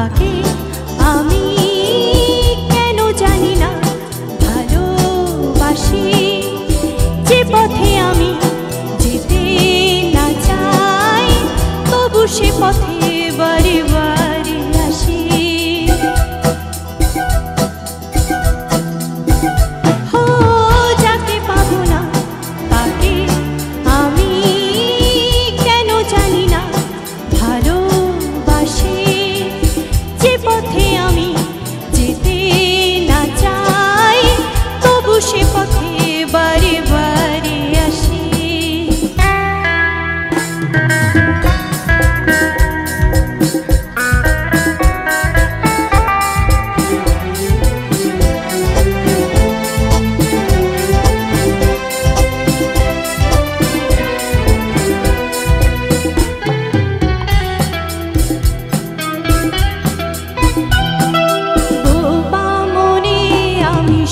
তাকে আমি কেন জানি না ভালোবাসি। যে পথে আমি যেতে না চাই, তবু সে পথে বারে বারে আসি। ও যাকে পাবো না তাকে আমি কেন জানি না ভালোবাসি। যে পথে আমি যেতে না চাই, তবু সে পথে বারে বারে আসি।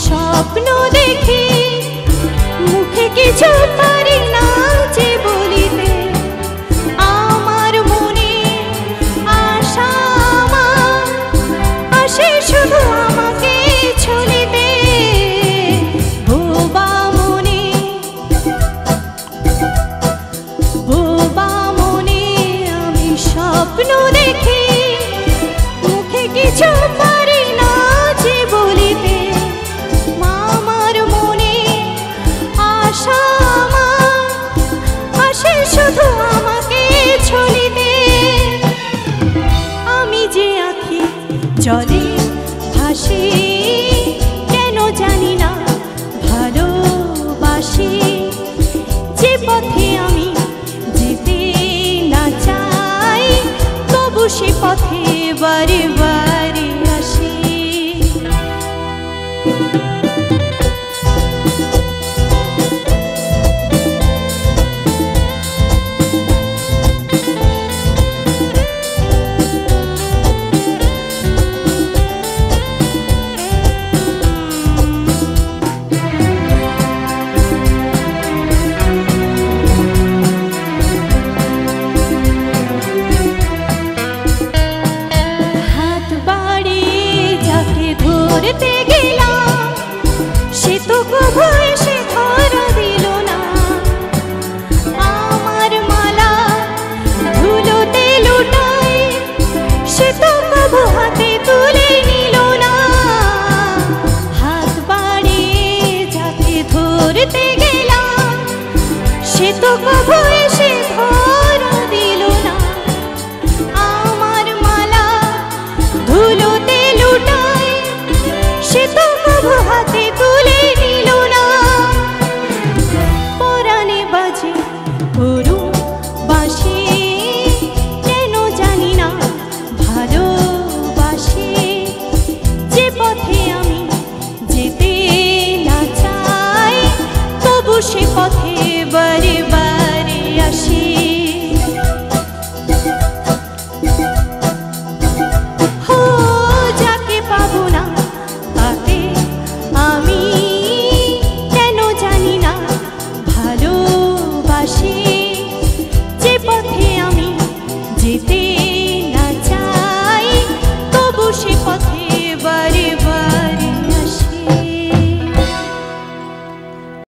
স্বপ্ন দেখি মুখে কিছু পারি না যে বলিতে, আমার মনে আশা আসে শুধু আমাকে ছলিতে। বোবা মনে আমি স্বপ্ন দেখি মুখে কিছু পারি না যে বলিতে, আসে শুধু আমাকে ছলিতে। আমি যে আঁখি জলে ভাসি, কেন জানি না ভালোবাসি। যে পথে আমি যেতে না চাই, তবু সে পথে বারে বারে আসি। ধরতে গেলাম সে তো কবু এসে ধরা দিল না, আমার মালা ধুলোতে লুটাই সে তো কবু হাতে তুলে নিল না। হাত বাড়িয়ে যাকে ধরতে গেলাম সে তো কবু এসে ধরা দিল না, আমার মালা ধুলোতে লুটাই সে তো কবু হাতে তুলে নিল না। পরাণে বাজে করুণ বাঁশি, কেন জানি না ভালোবাসি। যে পথে আমি যেতে না চাই, তবু সে পথে বারে বারে আসি। যাকে পাবো না তাকে আমি কেন জানি না ভালোবাসি। যে পথে আমি যেতে